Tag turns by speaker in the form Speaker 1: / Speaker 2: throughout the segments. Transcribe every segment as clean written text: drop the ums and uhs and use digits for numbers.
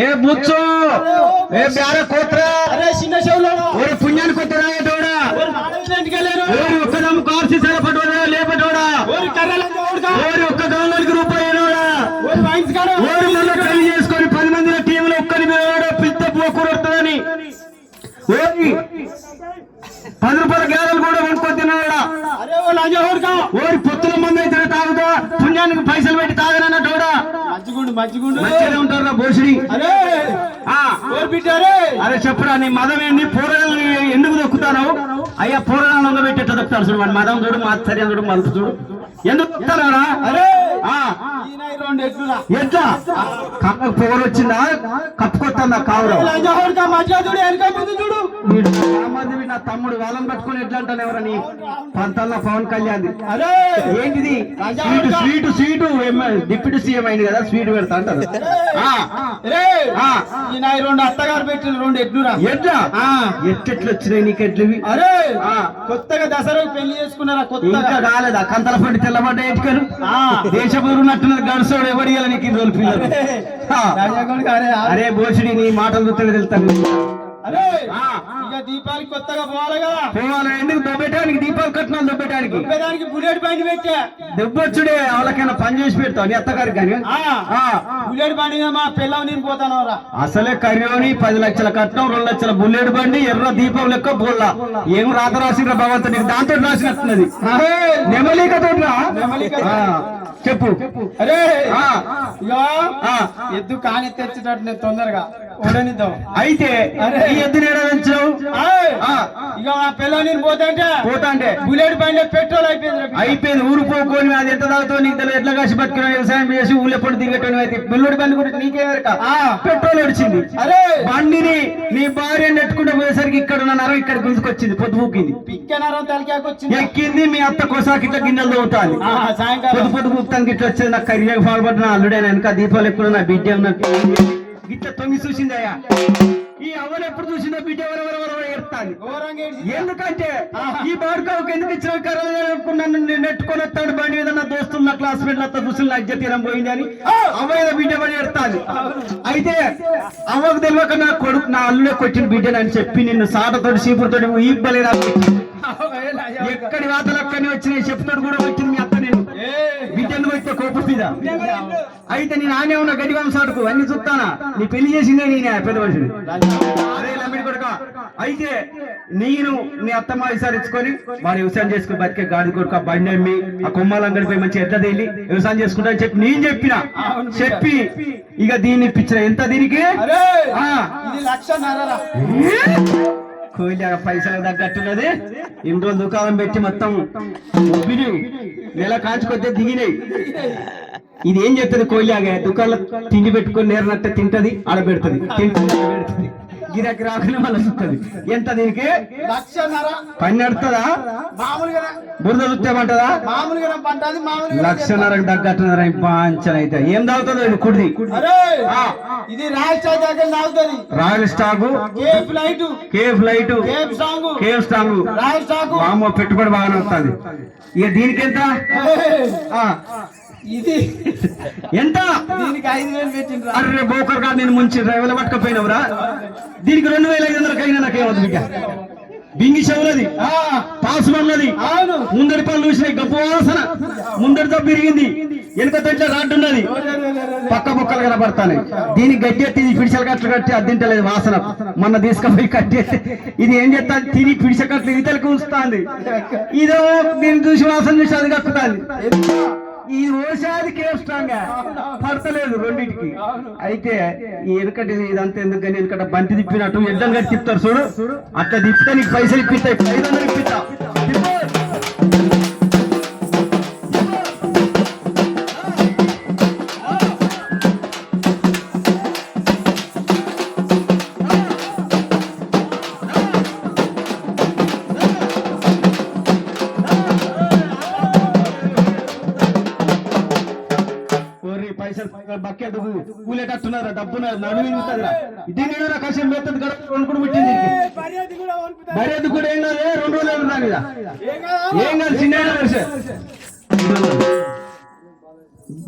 Speaker 1: ఏ Butch ఏ బ్యార కోత్ర ఒరే పుణ్యానికి కొత్తరా ఏటోడా ఓరి ఒక్కదమ్ము కార్సి సరపడోడా లేపటోడా ఓరి ఒక్క గవర్నర్కి రూపాయలోడా ఓరి మొన్న పెళ్లి చేసుకొని 10 మంది టీంలో ఒక్కరి మీద పిత్త పోకూడదని ఓరి 10 రూపాయల గ్యారెలు కూడా కొనుక్కొని తిన్నాడా ఓరి పొత్తుల మంది అయితే తాగుతా పుణ్యానికి పైసలు పెట్టి తాగనన్నటోడా మంచిగా ఉంటారా బోసిడి అరే చెప్పరా నీ మదం ఏంది పూరగాల్ని ఎందుకు దొక్కుతాను అయ్యా పూరగాలను పెట్టేట దొక్కుతాను చూడు మన మదం చూడు మా ఆశ్చర్యం చూడు మలుపు చూడు ఎందుకు దొక్కుతారా అరే ఎట్లా కళ్ళకు పొగరు వచ్చిందా కప్పుకొస్తుందా కావురం నా తమ్ముడు వాళ్ళని పట్టుకుని ఎట్లా అంటాను ఎవరని పంతల్లా పవన్ కళ్యాణ్ ఏంటిది స్వీటు డిప్యూటీ సీఎం అయింది కదా స్వీట్ పెడతా అంటారు
Speaker 2: రెండు అత్తగారు పెట్టిన 2 ఎట్లురా
Speaker 1: ఎట్లెట్లు వచ్చినాయి నీకు ఎట్లు
Speaker 2: అరే కొత్తగా దసరా పెళ్లి చేసుకున్నారా కొత్తగా
Speaker 1: కాలేదా కంతల పండి తెల్లబడ్డ ఎట్టుకలు దేశపూరున్నట్టున్నది గడుసోడు ఎవడి నీకు ఈ రోజులు పిల్లలు అరే బోసిడి నీ మాటలు చూస్తే తెలుస్తాను
Speaker 2: అరే ఇక దీపాలకి కొత్తగా పోవాలి కదా
Speaker 1: పోవాలి ఎందుకు దొబ్బెట్టడానికి దీపాలు కట్టినాలు దొబ్బెట్టడానికి
Speaker 2: బుల్లెట్ బండి పెట్టా
Speaker 1: దెబ్బొచ్చుడే వాళ్ళకైనా పని చేసి పెడతావు నీ అత్తగారికి కానీ
Speaker 2: బుల్లెట్ బండి మా పిల్లలు నేను పోతాను
Speaker 1: అసలే కర్యోని 10 లక్షల కట్నం 2 లక్షల బుల్లెట్ బండి ఎర్ర దీపం లెక్క బోళ్ళ ఏం రాత రాసిన భగవంతుడు నీకు దాంతో రాసినట్టున్నది నెమలికతో చెప్పు
Speaker 2: అరే ఎద్దు కాని తెచ్చేటట్టు నేను తొందరగా ఉండనిద్దాం
Speaker 1: అయితే ఈ ఎద్దు
Speaker 2: ఇక మా పిల్లలు నేను పోతాంటే బుల్లెట్ బండి పెట్రోల్ అయిపోయింది
Speaker 1: ఊరు పోకొని అది ఎంత తాగుతావు నీకు తెలియదు ఎట్లా కాసి బతికిన వ్యవసాయం చేసి ఊళ్ళో పొడి దిగటం అయితే బుల్లెట్ బండి గురించి నీకేమరక పెట్రోల్ వచ్చింది అరే బండిని నీ భార్య నెట్టుకుంటూ పోయేసరికి ఇక్కడ ఉన్న నరం ఇక్కడ గుంజుకొచ్చింది పొద్దు ఊకింది
Speaker 2: పిక్క నరం తలకాకొచ్చింది
Speaker 1: ఎక్కింది మీ అత్త కోసాకి ఇట్లా గిన్నెలు తవ్వుతాను పొద్దు పొద్దు ఊపుతానికి ఇట్లా వచ్చేది నాకు కర్రీకి పాల్పడిన అల్లుడే వెనక దీపాలు ఎక్కువ నా బిడ్డ గిట్ల తొంగి చూసిందయ్యా ఈ అవరు ఎప్పుడు చూసిందో బిడ్డ ఎవరెవరెవరో ఎడతాను ఎందుకంటే ఈ బాడుకావుకు ఎందుకు ఇచ్చిన కర్రలు నెట్టుకొని వస్తాడు బండి మీద నా దోస్తులు నా క్లాస్మేట్లు అంతా చూసి లజ్జ తీరం పోయింది అని అవ్వ బిడ్డ పడి ఎడతాను అయితే అవ్వకు తెలియక నా కొడుకు నా అల్లుడే కొట్టిన బిడ్డని అని చెప్పి నిన్ను సాటతోటి చీపురుతోటి ఈబ్బలే ఎక్కడి వాతలు అక్కడి వచ్చినాయి చెప్తాడు కూడా వచ్చింది మీ అత్త నేను బిడ్డను వచ్చే కోపం మీద అయితే నేను ఆనే ఉన్నా గడ్డి వంశాడుకు అన్ని చూస్తానా నీ పెళ్లి చేసిందే నేనే పెద్ద మనిషిని అదే లమ్మిడి కొడుక అయితే నేను నీ అత్తమ్మ విసారించుకొని వాడు వ్యవసాయం చేసుకుని బతికే గాడి కొడుకు బండి అమ్మి ఆ కొమ్మాలంగడి పోయి మంచి ఎట్లా తేలి వ్యవసాయం చేసుకుంటా అని చెప్పి నేను చెప్పి ఇక దీన్ని ఇప్పించిన ఎంత దీనికి కోయిలాగా పైసలకు తగ్గట్టున్నది ఇన్ని రోజులు దుకాణం పెట్టి మొత్తం నెల కాచుకొద్దే దిగినాయి ఇది ఏం చెప్తుంది కోయిలాగా దుకాణంలో తిండి పెట్టుకొని నేరనట్టే తింటది ఆడబెడుతుంది పెడుతుంది గిరాకి రాకుండా మళ్ళీ చూస్తుంది ఎంత దీనికి
Speaker 2: 1,00,000
Speaker 1: పని నడుతుందా బురద చూస్తేమంటదా 1,00,000కు తగ్గట్టున్నారా పాంచన అయితే ఏం తాగుతుందో ఇది కుడిది
Speaker 2: ఇది
Speaker 1: Royal Stag cafe light cafe strong మామూలు పెట్టుబడి బాగానే వస్తుంది ఇక దీనికి ఎంత
Speaker 2: ఇది
Speaker 1: ఎంత
Speaker 2: దీనికి 5,000 పెట్టిండ్రా
Speaker 1: అరే బోకర్ గారు నేను ముంచి డ్రైవర్లు పట్టుకపోయినవరా దీనికి 2,500 అయినా నాకేమవుతుంది బిడ్డ బింగి చెవులది పాసు ఉన్నది ముందడి పనులు చూసినాయి గొప్ప వాసన ముందడితో పెరిగింది వెనుక తొట్ల రాడ్డు ఉన్నది పక్క బొక్కలు కనబడతాయి దీనికి గడ్డి ఎత్తి పిడిసలు కట్లు కట్టి అద్దింటలేదు వాసన మొన్న తీసుకుపోయి కట్టేస్తే ఇది ఏం చేస్తా తిని పిడిస కట్లు ఇతలకు ఉంచుతాంది ఇదో దీన్ని చూసి వాసన చూసి అది కక్కుతాంది ఈ ఓసాది కేస్తాంగా పడతలేదు రెండింటికి అయితే ఈ ఎనకటి ఇదంతా ఎందుకు కానీ ఎనకట బంతి తిప్పినట్టు ఎడ్డం కట్టి తిప్పుతారు చూడు అట్లా తిప్పితే నీకు పైసలు ఇప్పిస్తాయి 500 ఇప్పిస్తా కూలేటట్టున్నారా డబ్బు నడుగుతుందిరా దీని కషం మెత్తది కొనుక్కుని పుట్టింది మర్యాద కూడా ఏం కాదు 2 రోజులు ఉన్నా కదా ఏం కాదు చిన్న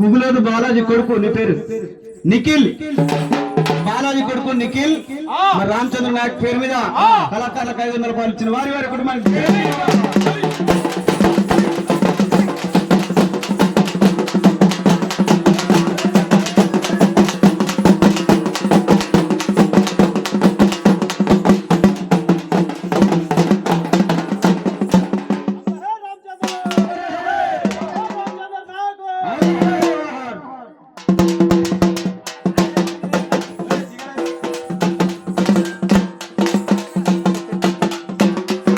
Speaker 1: గూగుల్ బాలాజీ కొడుకు నీ పేరు నిఖిల్ బాలాజీ కొడుకు నిఖిల్ మరి రామచంద్ర నాయక్ పేరు మీద కళాకారులకు 500 రూపాయలు ఇచ్చిన వారి కుటుంబానికి